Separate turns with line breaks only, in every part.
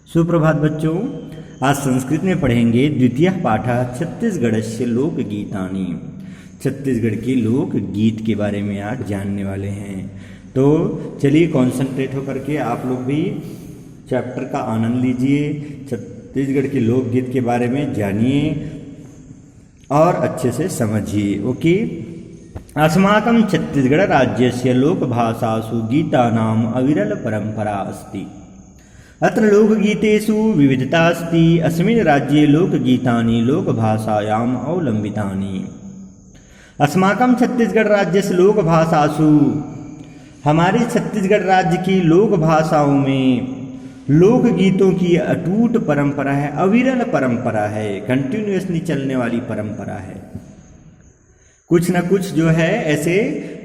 सुप्रभात बच्चों, आज संस्कृत में पढ़ेंगे द्वितीय पाठ छत्तीसगढ़ से लोकगीतानि। छत्तीसगढ़ के लोकगीत के बारे में आज जानने वाले हैं। तो चलिए कॉन्सेंट्रेट होकर के आप लोग भी चैप्टर का आनंद लीजिए, छत्तीसगढ़ के लोकगीत के बारे में जानिए और अच्छे से समझिए। ओके, अस्माकं छत्तीसगढ़ राज्यस्य लोकभाषासु गीतानाम् अविरल परंपरा अस्ति। अत्र लोकगीतेषु विविधता अस्ति। अस्मिन् राज्ये लोकगीतानि लोकभाषायाम् अवलम्बितानि। अस्माकं छत्तीसगढ़ राज्यस्य लोकभाषासु, हमारे छत्तीसगढ़ राज्य की लोक भाषाओं में लोकगीतों की अटूट परंपरा है, अविरल परंपरा है, कंटिन्यूअसली चलने वाली परंपरा है। कुछ न कुछ जो है ऐसे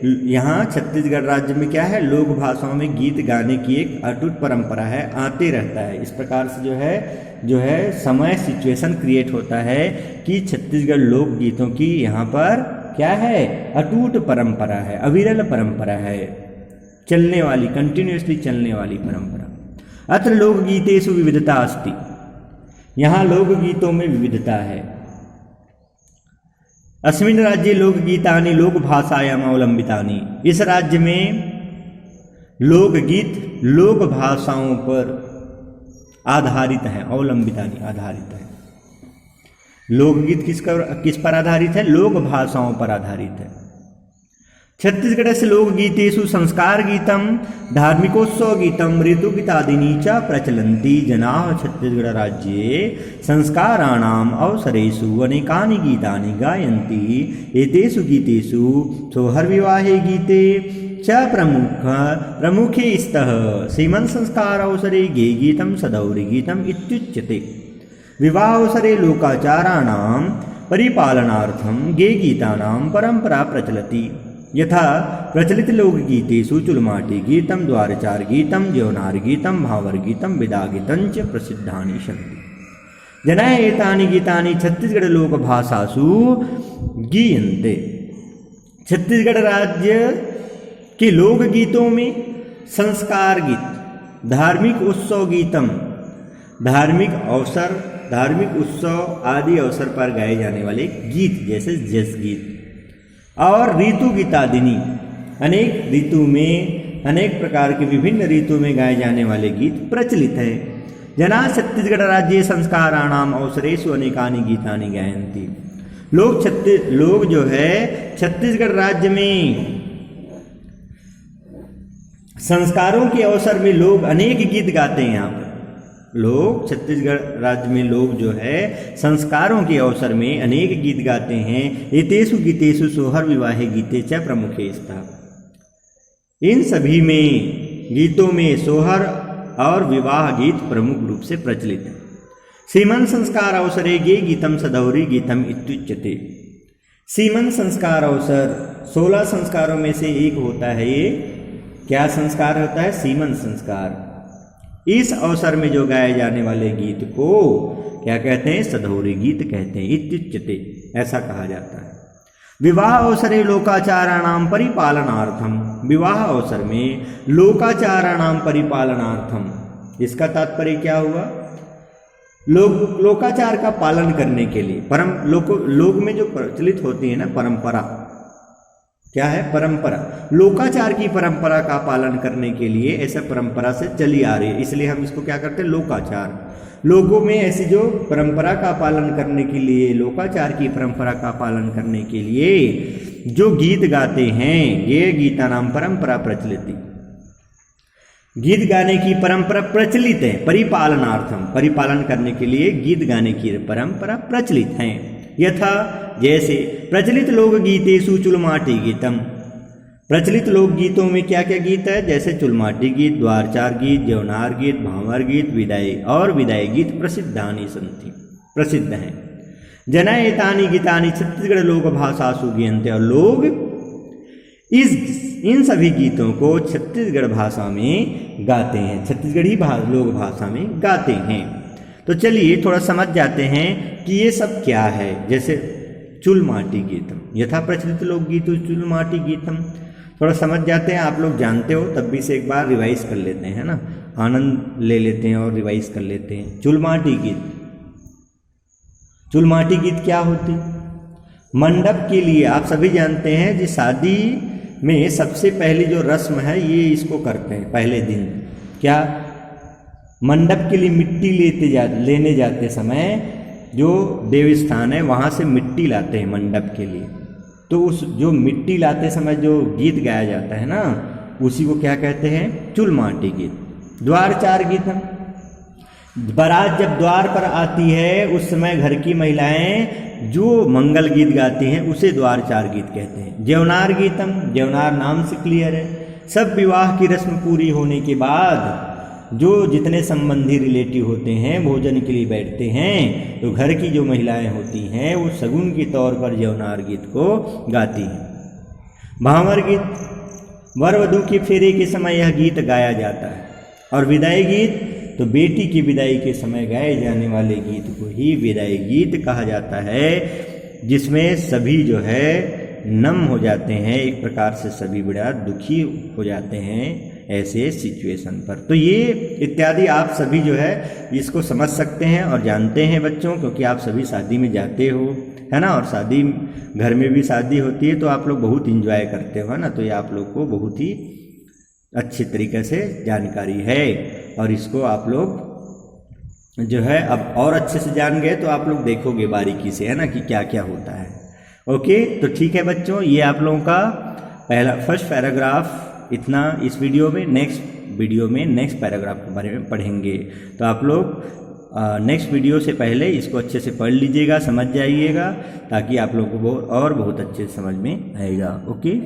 यहाँ छत्तीसगढ़ राज्य में क्या है, लोक भाषाओं में गीत गाने की एक अटूट परंपरा है, आते रहता है। इस प्रकार से जो है समय सिचुएशन क्रिएट होता है कि छत्तीसगढ़ लोक गीतों की यहाँ पर क्या है, अटूट परंपरा है, अविरल परंपरा है, चलने वाली, कंटिन्यूअसली चलने वाली परंपरा। अत्र लोकगीतेषु विविधता अस्ति, यहाँ लोकगीतों में विविधता है। अस्मिन् राज्ये लोकगीतानि लोकभाषायाम् अवलंबितानि, इस राज्य में लोकगीत लोक भाषाओं पर आधारित है, अवलंबितानि आधारित है। लोकगीत किस पर आधारित है, लोक भाषाओं पर आधारित है। छत्तीसगढ़स्य लोकगीतेषु संस्कार गीतम, धार्मिकोत्सव गीतम, ऋतुगीतादीनि च प्रचलन्ति। जनाः छत्तीसगढ़ राज्ये संस्काराणाम् अवसरेषु अनेकानि गीतानि गायन्ति। एतेषु गीतेषु सोहर्विवाहे गीते च प्रमुखे स्तः सीमन संस्कार अवसरे गेयगीतं सदौरिगीतम् इत्युच्यते। विवाहावसरे लोकाचाराणां परिपालनार्थं गेयगीतानां परंपरा प्रचलति। यथा प्रचलित लोकगीतेषु चुलमाटी गीतम, द्वारचार गीतम, देवनार गीतम, भावर गीतम, विदा गीतं च प्रसिद्धानि सन्ति। जनाः एतानि गीतानि छत्तीसगढ़ लोक भाषासु गीयन्ते। छत्तीसगढ़ राज्य के लोक गीतों में संस्कार गीत, धार्मिक उत्सव गीतम, धार्मिक अवसर, धार्मिक उत्सव आदि अवसर पर गाए जाने वाले गीत जैसे जस गीत, और ऋतु गीतादिनी, अनेक ऋतु में, अनेक प्रकार के विभिन्न ऋतु में गाए जाने वाले गीत प्रचलित है। जनाः छत्तीसगढ़ राज्ये संस्काराणाम् अवसरेषु अनेकानि गीतानि गायन्ति। लोग जो है छत्तीसगढ़ राज्य में संस्कारों के अवसर में लोग अनेक गीत गाते हैं। यहाँ पर लोग, छत्तीसगढ़ राज्य में लोग जो है संस्कारों के अवसर में अनेक गीत गाते हैं। एतेषु गीतेषु सोहर विवाहे गीते च प्रमुखे स्तः। इन सभी में गीतों में सोहर और विवाह गीत प्रमुख रूप से प्रचलित है। सीमन संस्कार अवसरे गे गीतम सदौरी गीतम इत्युच्यते। सीमन संस्कार अवसर 16 संस्कारों में से एक होता है। ये क्या संस्कार होता है, सीमन संस्कार। इस अवसर में जो गाए जाने वाले गीत को क्या कहते हैं, सदौरी गीत कहते हैं, इत्युच्यते, ऐसा कहा जाता है। विवाह अवसरे लोकाचाराणाम परिपालनार्थम, विवाह अवसर में लोकाचाराणाम परिपालनार्थम, इसका तात्पर्य क्या हुआ, लोकाचार का पालन करने के लिए, लोक में जो प्रचलित होती है ना परंपरा, क्या है, परंपरा, लोकाचार की परंपरा का पालन करने के लिए ऐसा परंपरा से चली आ रही है, इसलिए हम इसको क्या करते हैं, लोकाचार। लोगों में ऐसी जो परंपरा का पालन करने के लिए, लोकाचार की परंपरा का पालन करने के लिए जो गीत गाते हैं, ये गीता नाम परंपरा प्रचलित। गीत गाने की परंपरा प्रचलित है। परिपालनार्थम, परिपालन करने के लिए गीत गाने की परंपरा प्रचलित है। यथा जैसे प्रचलित लोकगीतेषु चुलमाटी गीतम, प्रचलित लोकगीतों में क्या क्या गीत है, जैसे चुलमाटी गीत, द्वारचार गीत, देवनार गीत, भांवर गीत, विदाई गीत प्रसिद्धानि सन्ति, प्रसिद्ध हैं। जनाः एतानि गीतानि छत्तीसगढ़ लोक भाषासु गीयन्ते, और लोग इन सभी गीतों को छत्तीसगढ़ भाषा में गाते हैं, छत्तीसगढ़ी लोक भाषा में गाते हैं। तो चलिए थोड़ा समझ जाते हैं कि ये सब क्या है। जैसे चुलमाटी गीतम, यथा प्रचलित लोकगीत चुलमाटी गीतम, थोड़ा समझ जाते हैं, आप लोग जानते हो तब भी से एक बार रिवाइज कर लेते हैं, है ना, आनंद ले लेते हैं और रिवाइज कर लेते हैं। चुलमाटी गीत, चुलमाटी गीत क्या होती? मंडप के लिए आप सभी जानते हैं जी, शादी में सबसे पहली जो रस्म है ये इसको करते हैं पहले दिन। क्या? मंडप के लिए मिट्टी लेने जाते समय जो देव स्थान है वहाँ से मिट्टी लाते हैं मंडप के लिए। तो उस जो मिट्टी लाते समय जो गीत गाया जाता है ना, उसी को क्या कहते हैं? चुलमाटी गीत। द्वार चार गीत, बारात जब द्वार पर आती है उस समय घर की महिलाएं जो मंगल गीत गाती हैं उसे द्वार चार गीत कहते हैं। जेवनार गीतम, जेवनार नाम से क्लियर है, सब विवाह की रस्म पूरी होने के बाद जो जितने संबंधी रिलेटिव होते हैं भोजन के लिए बैठते हैं, तो घर की जो महिलाएं होती हैं वो शगुन के तौर पर जेवनार गीत को गाती हैं। भांवर गीत, वर वधू के फेरे के समय यह गीत गाया जाता है। और विदाई गीत, तो बेटी की विदाई के समय गाए जाने वाले गीत को ही विदाई गीत कहा जाता है, जिसमें सभी जो है नम हो जाते हैं, एक प्रकार से सभी बड़ा दुखी हो जाते हैं ऐसे सिचुएशन पर। तो ये इत्यादि आप सभी जो है इसको समझ सकते हैं और जानते हैं बच्चों, क्योंकि आप सभी शादी में जाते हो, है ना, और शादी घर में भी शादी होती है तो आप लोग बहुत इंजॉय करते हो, है ना। तो ये आप लोग को बहुत ही अच्छी तरीके से जानकारी है और इसको आप लोग जो है अब और अच्छे से जान गए तो आप लोग देखोगे बारीकी से, है ना, कि क्या क्या होता है। ओके, तो ठीक है बच्चों, ये आप लोगों का फर्स्ट पैराग्राफ इतना इस वीडियो में। नेक्स्ट वीडियो में नेक्स्ट पैराग्राफ के बारे में पढ़ेंगे, तो आप लोग नेक्स्ट वीडियो से पहले इसको अच्छे से पढ़ लीजिएगा, समझ जाइएगा, ताकि आप लोगों को और बहुत अच्छे से समझ में आएगा। ओके।